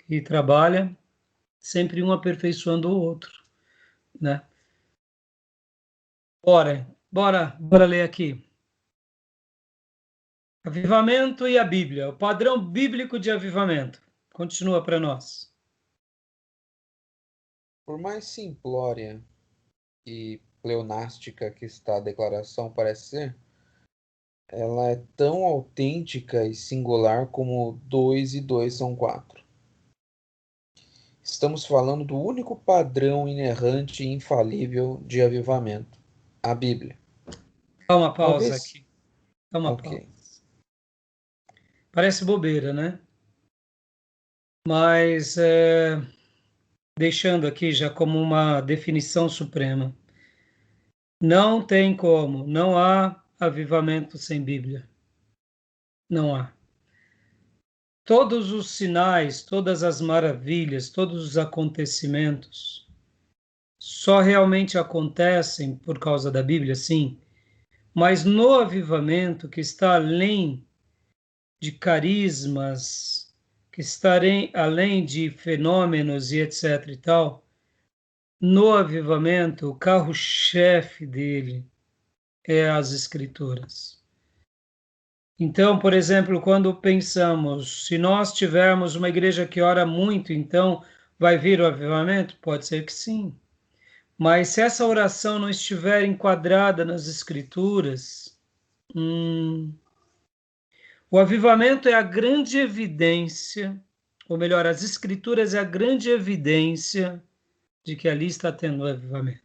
Speaker 1: que trabalha sempre um aperfeiçoando o outro, né? Bora ler aqui. Avivamento e a Bíblia, o padrão bíblico de avivamento. Continua para nós.
Speaker 2: Por mais simplória e pleonástica que está a declaração parece ser, ela é tão autêntica e singular como 2 e 2 são 4. Estamos falando do único padrão inerrante e infalível de avivamento, a Bíblia.
Speaker 1: Dá uma pausa
Speaker 2: Talvez,
Speaker 1: aqui. Dá uma
Speaker 2: ok.
Speaker 1: pausa. Parece bobeira, né? Mas deixando aqui já como uma definição suprema. Não tem como, não há avivamento sem Bíblia. Não há. Todos os sinais, todas as maravilhas, todos os acontecimentos só realmente acontecem por causa da Bíblia, sim, mas no avivamento que está além de carismas, que está além de fenômenos e etc e tal, no avivamento, o carro-chefe dele é as Escrituras. Então, por exemplo, quando pensamos, se nós tivermos uma igreja que ora muito, então vai vir o avivamento? Pode ser que sim. Mas se essa oração não estiver enquadrada nas Escrituras, o avivamento é a grande evidência, ou melhor, as Escrituras é a grande evidência de que ali está tendo avivamento.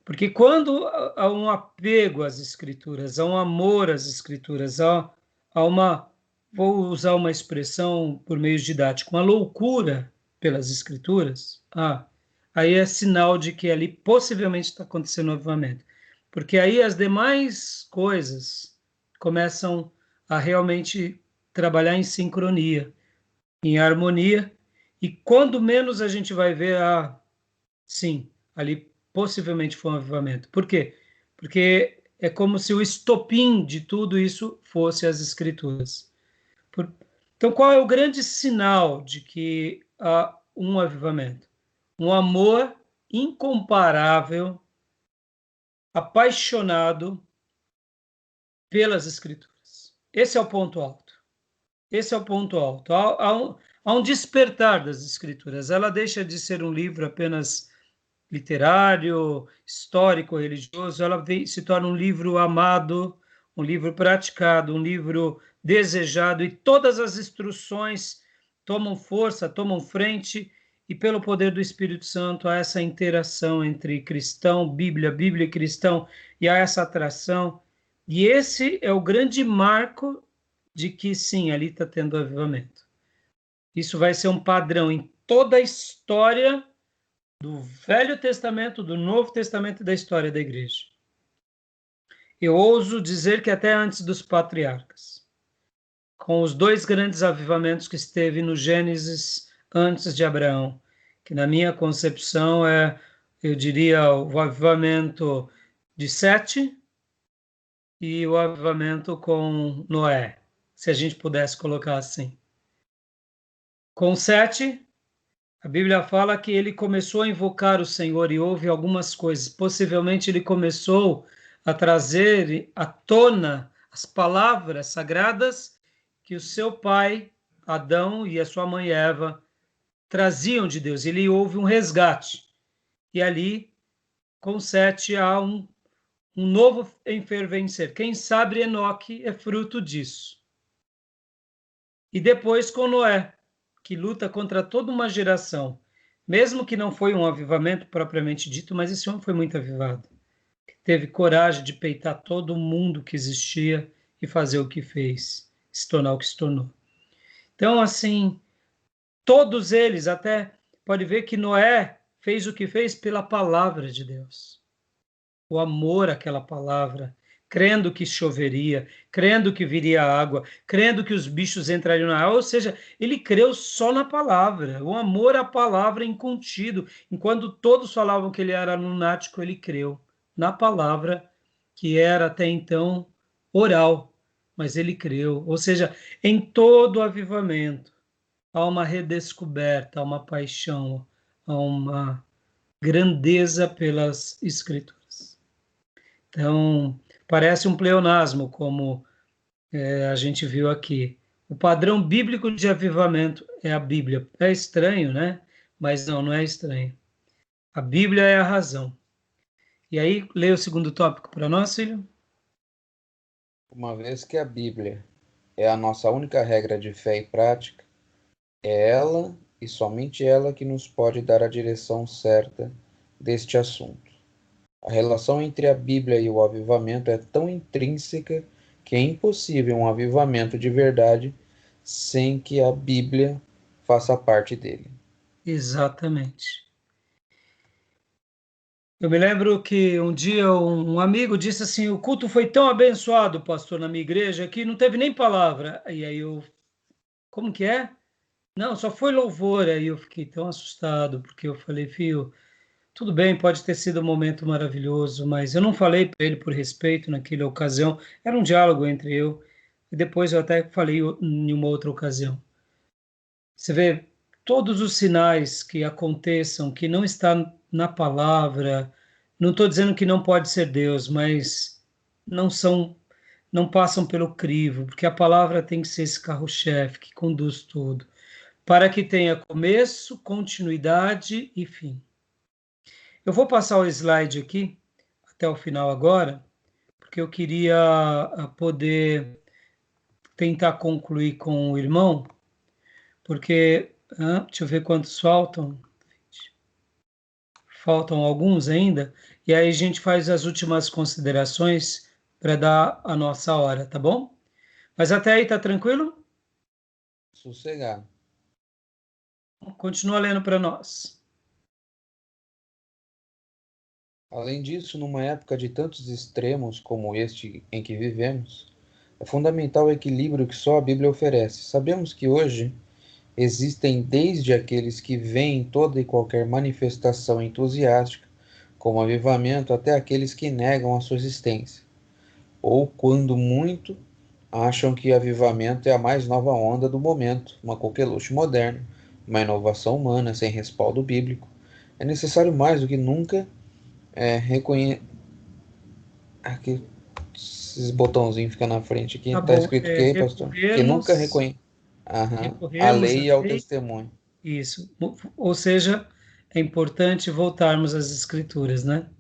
Speaker 1: Porque quando há um apego às Escrituras, há um amor às Escrituras, há uma, vou usar uma expressão por meio didático, uma loucura pelas Escrituras, aí é sinal de que ali possivelmente está acontecendo um avivamento. Porque aí as demais coisas começam a realmente trabalhar em sincronia, em harmonia, e quando menos a gente vai ver, sim, ali possivelmente foi um avivamento. Por quê? Porque é como se o estopim de tudo isso fosse as Escrituras. Por... Então, qual é o grande sinal de que há um avivamento? Um amor incomparável apaixonado pelas Escrituras. Esse é o ponto alto. Esse é o ponto alto. Há um despertar das Escrituras. Ela deixa de ser um livro apenas literário, histórico, religioso. Ela se torna um livro amado, um livro praticado, um livro desejado, e todas as instruções tomam força, tomam frente, e pelo poder do Espírito Santo há essa interação entre cristão, Bíblia, Bíblia e cristão, e há essa atração. E esse é o grande marco de que, sim, ali está tendo avivamento. Isso vai ser um padrão em toda a história do Velho Testamento, do Novo Testamento e da história da igreja. Eu ouso dizer que até antes dos patriarcas, com os dois grandes avivamentos que esteve no Gênesis antes de Abraão, que na minha concepção eu diria, o avivamento de Sete e o avivamento com Noé, se a gente pudesse colocar assim. Com Sete, a Bíblia fala que ele começou a invocar o Senhor e houve algumas coisas. Possivelmente ele começou a trazer à tona as palavras sagradas que o seu pai, Adão, e a sua mãe Eva traziam de Deus. Ele houve um resgate. E ali, com Sete, há um novo enfervecer. Quem sabe Enoque é fruto disso. E depois com Noé, que luta contra toda uma geração, mesmo que não foi um avivamento propriamente dito, mas esse homem foi muito avivado. Teve coragem de peitar todo mundo que existia e fazer o que fez, se tornar o que se tornou. Então, assim, todos eles, até pode ver que Noé fez o que fez pela palavra de Deus. O amor àquela palavra, crendo que choveria, crendo que viria água, crendo que os bichos entrariam na água, ou seja, ele creu só na palavra, o amor à palavra incontido. Enquanto todos falavam que ele era lunático, ele creu na palavra, que era até então oral, mas ele creu. Ou seja, em todo avivamento há uma redescoberta, há uma paixão, há uma grandeza pelas Escrituras. Então, parece um pleonasmo, como a gente viu aqui. O padrão bíblico de avivamento é a Bíblia. É estranho, né? Mas não é estranho. A Bíblia é a razão. E aí, leia o segundo tópico para nós, filho.
Speaker 2: Uma vez que a Bíblia é a nossa única regra de fé e prática, é ela e somente ela que nos pode dar a direção certa deste assunto. A relação entre a Bíblia e o avivamento é tão intrínseca que é impossível um avivamento de verdade sem que a Bíblia faça parte dele.
Speaker 1: Exatamente. Eu me lembro que um dia um amigo disse assim: o culto foi tão abençoado, pastor, na minha igreja, que não teve nem palavra. E aí como que é? Não, só foi louvor. Aí eu fiquei tão assustado, porque eu falei, filho, tudo bem, pode ter sido um momento maravilhoso, mas eu não falei para ele por respeito naquela ocasião, era um diálogo entre eu, e depois eu até falei em uma outra ocasião. Você vê, todos os sinais que aconteçam, que não está na palavra, não estou dizendo que não pode ser Deus, mas não são, não passam pelo crivo, porque a palavra tem que ser esse carro-chefe que conduz tudo, para que tenha começo, continuidade e fim. Eu vou passar o slide aqui até o final agora, porque eu queria poder tentar concluir com o irmão, porque deixa eu ver quantos faltam. Faltam alguns ainda, e aí a gente faz as últimas considerações para dar a nossa hora, tá bom? Mas até aí tá tranquilo?
Speaker 2: Sossegado.
Speaker 1: Continua lendo para nós.
Speaker 2: Além disso, numa época de tantos extremos como este em que vivemos, é fundamental o equilíbrio que só a Bíblia oferece. Sabemos que hoje existem desde aqueles que veem toda e qualquer manifestação entusiástica como avivamento até aqueles que negam a sua existência, ou, quando muito, acham que avivamento é a mais nova onda do momento, uma coqueluche moderna, uma inovação humana sem respaldo bíblico. É necessário mais do que nunca Aqui, esses botãozinhos ficam na frente aqui.
Speaker 1: Tá
Speaker 2: Tá
Speaker 1: bom.
Speaker 2: escrito o quê, pastor? Que nunca reconhece. Aham. A
Speaker 1: Recorrermos
Speaker 2: lei
Speaker 1: à
Speaker 2: e ao
Speaker 1: lei.
Speaker 2: testemunho.
Speaker 1: Isso. Ou seja, é importante voltarmos às Escrituras, né?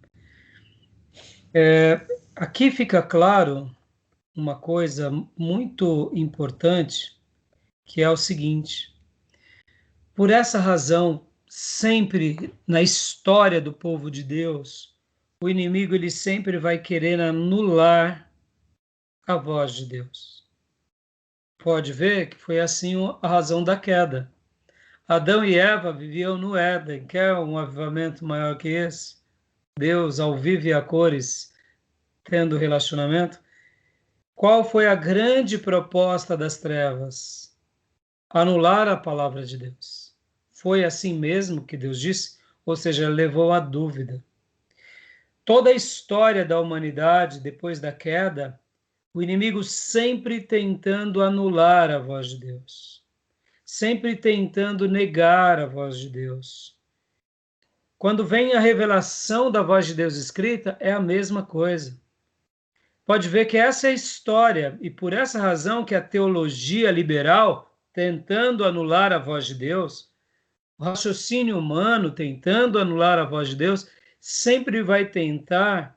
Speaker 1: Aqui fica claro uma coisa muito importante, que é o seguinte: por essa razão, sempre na história do povo de Deus, o inimigo ele sempre vai querer anular a voz de Deus. Pode ver que foi assim a razão da queda. Adão e Eva viviam no Éden. Quer um avivamento maior que esse? Deus ao vivo e a cores, tendo relacionamento. Qual foi a grande proposta das trevas? Anular a palavra de Deus. Foi assim mesmo que Deus disse? Ou seja, levou à dúvida. Toda a história da humanidade, depois da queda, o inimigo sempre tentando anular a voz de Deus, sempre tentando negar a voz de Deus. Quando vem a revelação da voz de Deus escrita, é a mesma coisa. Pode ver que essa é a história, e por essa razão que a teologia liberal, tentando anular a voz de Deus, o raciocínio humano, tentando anular a voz de Deus, sempre vai tentar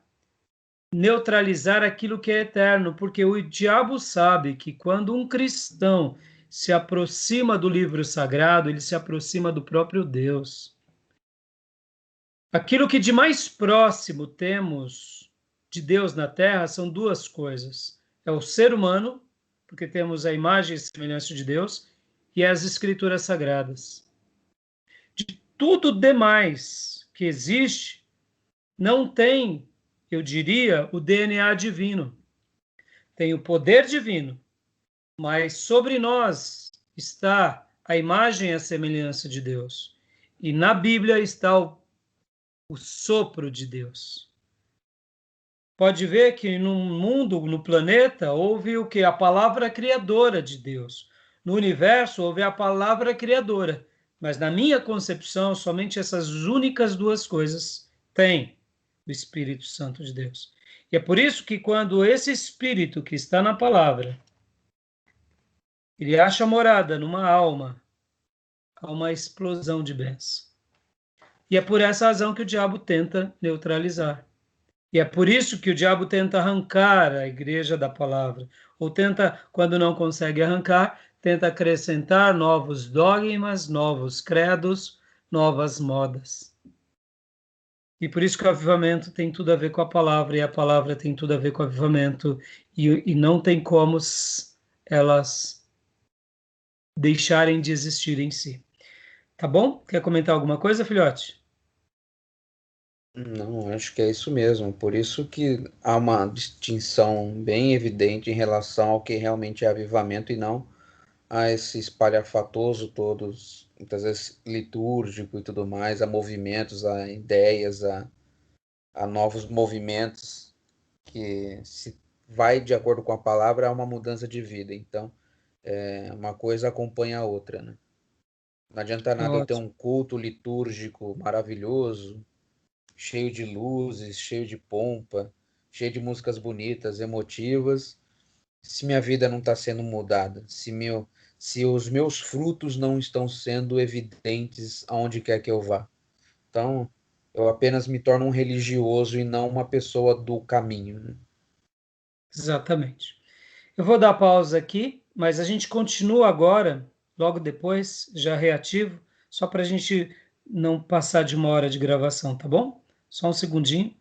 Speaker 1: neutralizar aquilo que é eterno, porque o diabo sabe que quando um cristão se aproxima do livro sagrado, ele se aproxima do próprio Deus. Aquilo que de mais próximo temos de Deus na Terra são duas coisas. É o ser humano, porque temos a imagem e semelhança de Deus, e as escrituras sagradas. De tudo demais que existe, não tem, eu diria, o DNA divino. Tem o poder divino, mas sobre nós está a imagem e a semelhança de Deus. E na Bíblia está o sopro de Deus. Pode ver que no mundo, no planeta, houve o que? A palavra criadora de Deus. No universo, houve a palavra criadora. Mas na minha concepção, somente essas únicas duas coisas têm o Espírito Santo de Deus. E é por isso que quando esse Espírito que está na palavra, ele acha morada numa alma, há uma explosão de bênção. E é por essa razão que o diabo tenta neutralizar. E é por isso que o diabo tenta arrancar a igreja da palavra. Ou tenta, quando não consegue arrancar, tenta acrescentar novos dogmas, novos credos, novas modas. E por isso que o avivamento tem tudo a ver com a palavra, e a palavra tem tudo a ver com o avivamento, e não tem como elas deixarem de existir em si. Tá bom? Quer comentar alguma coisa, filhote?
Speaker 2: Não, acho que é isso mesmo. Por isso que há uma distinção bem evidente em relação ao que realmente é avivamento e não a esse espalhafatoso todos, muitas vezes litúrgico e tudo mais, a movimentos, a ideias, a novos movimentos que se vai de acordo com a palavra há uma mudança de vida. Então, uma coisa acompanha a outra, né? Não adianta nada eu ter
Speaker 1: Ótimo.
Speaker 2: um culto litúrgico maravilhoso, cheio de luzes, cheio de pompa, cheio de músicas bonitas, emotivas, se minha vida não está sendo mudada, se os meus frutos não estão sendo evidentes aonde quer que eu vá. Então, eu apenas me torno um religioso e não uma pessoa do caminho, né?
Speaker 1: Exatamente. Eu vou dar pausa aqui, mas a gente continua agora, logo depois, já reativo, só para a gente não passar de uma hora de gravação, tá bom? Só um segundinho.